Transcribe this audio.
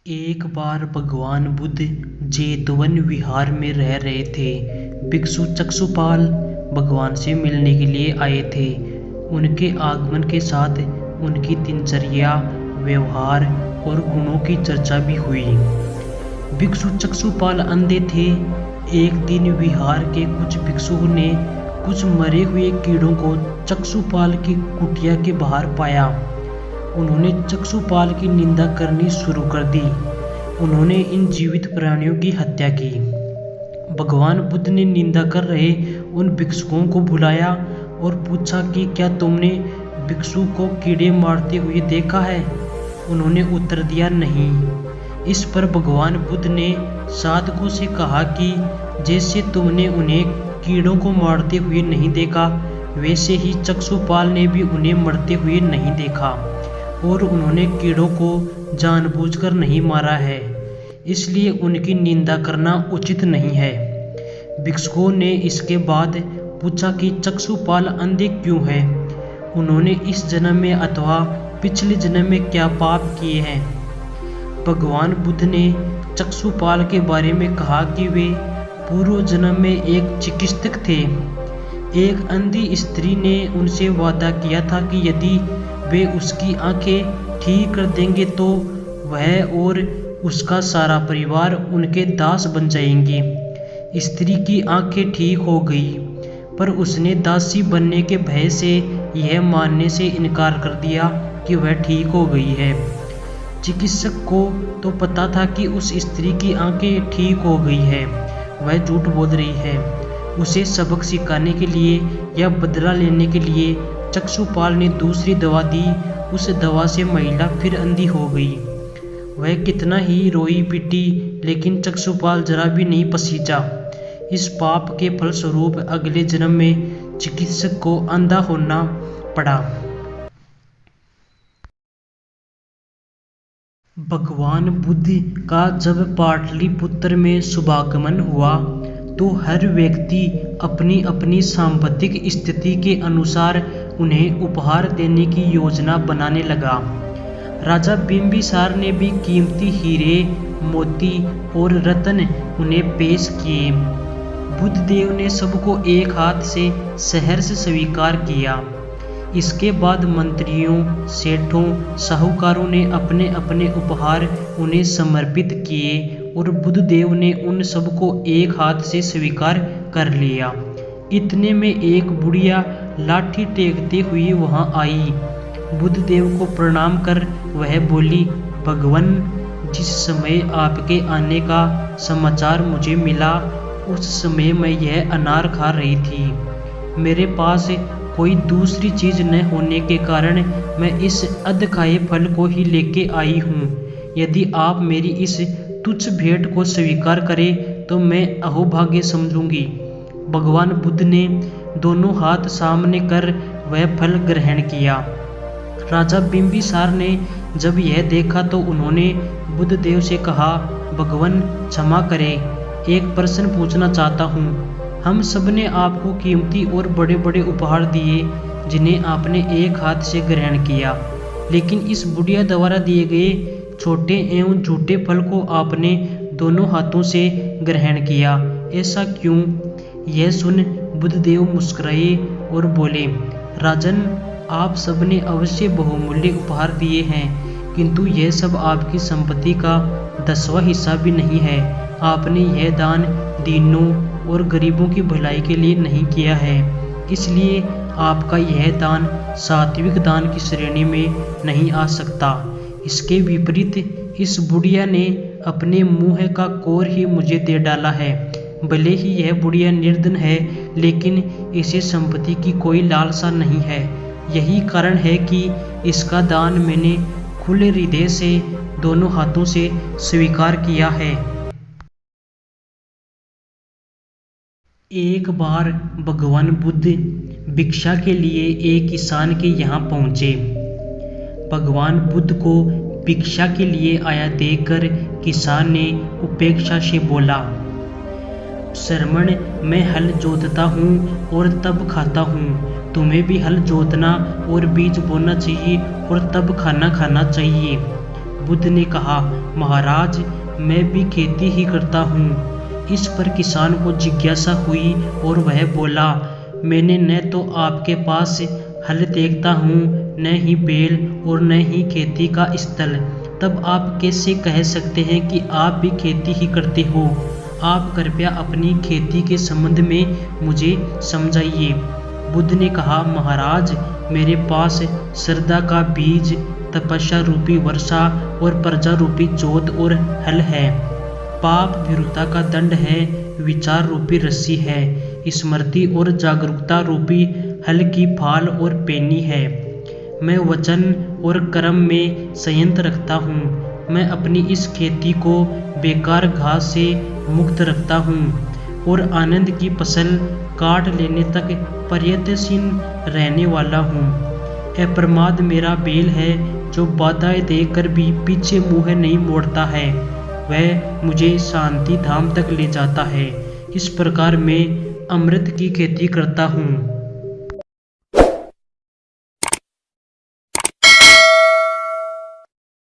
एक बार भगवान बुद्ध जेतवन विहार में रह रहे थे। भिक्षु चक्षुपाल भगवान से मिलने के लिए आए थे। उनके आगमन के साथ उनकी दिनचर्या, व्यवहार और गुणों की चर्चा भी हुई। भिक्षु चक्षुपाल अंधे थे। एक दिन विहार के कुछ भिक्षुओं ने कुछ मरे हुए कीड़ों को चक्षुपाल की कुटिया के बाहर पाया। उन्होंने चक्षुपाल की निंदा करनी शुरू कर दी। उन्होंने इन जीवित प्राणियों की हत्या की। भगवान बुद्ध ने निंदा कर रहे उन भिक्षुओं को बुलाया और पूछा कि क्या तुमने भिक्षु को कीड़े मारते हुए देखा है? उन्होंने उत्तर दिया, नहीं। इस पर भगवान बुद्ध ने साधकों से कहा कि जैसे तुमने उन्हें कीड़ों को मारते हुए नहीं देखा, वैसे ही चक्षुपाल ने भी उन्हें मरते हुए नहीं देखा और उन्होंने कीड़ों को जानबूझकर नहीं मारा है, इसलिए उनकी निंदा करना उचित नहीं है। भिक्षुओं ने इसके बाद पूछा कि चक्षुपाल अंधे क्यों हैं? उन्होंने इस जन्म में अथवा पिछले जन्म में क्या पाप किए हैं? भगवान बुद्ध ने चक्षुपाल के बारे में कहा कि वे पूर्व जन्म में एक चिकित्सक थे। एक अंधी स्त्री ने उनसे वादा किया था कि यदि वे उसकी आंखें ठीक कर देंगे तो वह और उसका सारा परिवार उनके दास बन जाएंगे। स्त्री की आंखें ठीक हो गई, पर उसने दासी बनने के भय से यह मानने से इनकार कर दिया कि वह ठीक हो गई है। चिकित्सक को तो पता था कि उस स्त्री की आंखें ठीक हो गई है, वह झूठ बोल रही है। उसे सबक सिखाने के लिए या बदला लेने के लिए चक्षुपाल ने दूसरी दवा दी। उस दवा से महिला फिर अंधी हो गई। वह कितना ही रोई पिटी, लेकिन चक्षुपाल जरा भी नहीं पसीजा। इस पाप के फलस्वरूप अगले जन्म में चिकित्सक को अंधा होना पड़ा। भगवान बुद्ध का जब पाटलिपुत्र में शुभागमन हुआ तो हर व्यक्ति अपनी अपनी सांपत्तिक स्थिति के अनुसार उन्हें उपहार देने की योजना बनाने लगा। राजा बिंबिसार ने भी कीमती हीरे, मोती और रत्न उन्हें पेश किए। बुद्धदेव ने सबको एक हाथ से सहर्ष स्वीकार किया। इसके बाद मंत्रियों, सेठों, साहूकारों ने अपने अपने उपहार उन्हें समर्पित किए और बुद्धदेव ने उन सबको एक हाथ से स्वीकार कर लिया। इतने में एक बुढ़िया लाठी टेकते हुए वहां आई। बुद्धदेव को प्रणाम कर वह बोली, भगवान, जिस समय आपके आने का समाचार मुझे मिला उस समय मैं यह अनार खा रही थी। मेरे पास कोई दूसरी चीज न होने के कारण मैं इस अध खाए फल को ही लेके आई हूँ। यदि आप मेरी इस तुच्छ भेंट को स्वीकार करें तो मैं अहोभाग्य समझूंगी। भगवान बुद्ध ने दोनों हाथ सामने कर वह फल ग्रहण किया। राजा बिंबिसार ने जब यह देखा तो उन्होंने बुद्धदेव से कहा, भगवान क्षमा करें, एक प्रश्न पूछना चाहता हूँ। हम सब ने आपको कीमती और बड़े बड़े उपहार दिए जिन्हें आपने एक हाथ से ग्रहण किया, लेकिन इस बुढ़िया द्वारा दिए गए छोटे एवं झूठे फल को आपने दोनों हाथों से ग्रहण किया, ऐसा क्यों? यह सुन बुद्धदेव मुस्कुराए और बोले, राजन, आप सबने अवश्य बहुमूल्य उपहार दिए हैं, किंतु यह सब आपकी संपत्ति का 10वां हिस्सा भी नहीं है। आपने यह दान दीनों और गरीबों की भलाई के लिए नहीं किया है, इसलिए आपका यह दान सात्विक दान की श्रेणी में नहीं आ सकता। इसके विपरीत इस बुढ़िया ने अपने मुंह का कोर ही मुझे दे डाला है। भले ही यह बुढ़िया निर्धन है, लेकिन इसे संपत्ति की कोई लालसा नहीं है। यही कारण है कि इसका दान मैंने खुले हृदय से दोनों हाथों से स्वीकार किया है। एक बार भगवान बुद्ध भिक्षा के लिए एक किसान के यहाँ पहुँचे। भगवान बुद्ध को भिक्षा के लिए आया देखकर किसान ने उपेक्षा से बोला, श्रमण, मैं हल जोतता हूँ और तब खाता हूँ। तुम्हें भी हल जोतना और बीज बोना चाहिए और तब खाना खाना चाहिए। बुद्ध ने कहा, महाराज मैं भी खेती ही करता हूँ। इस पर किसान को जिज्ञासा हुई और वह बोला, मैंने न तो आपके पास हल देखता हूँ, न ही बैल और न ही खेती का स्थल। तब आप कैसे कह सकते हैं कि आप भी खेती ही करते हो? आप कृपया अपनी खेती के संबंध में मुझे समझाइए। बुद्ध ने कहा, महाराज मेरे पास श्रद्धा का बीज, तपस्या रूपी वर्षा और प्रजा रूपी जोत और हल है। पाप विरुद्धता का दंड है, विचार रूपी रस्सी है, स्मृति और जागरूकता रूपी हल की फाल और पेनी है। मैं वचन और कर्म में संयंत्र रखता हूँ। मैं अपनी इस खेती को बेकार घास से मुक्त रखता हूँ और आनंद की फसल काट लेने तक प्रयत्नशील रहने वाला हूँ। अप्रमाद मेरा बैल है जो बाधाएं देकर भी पीछे मुँह नहीं मोड़ता है। वह मुझे शांति धाम तक ले जाता है। इस प्रकार मैं अमृत की खेती करता हूँ।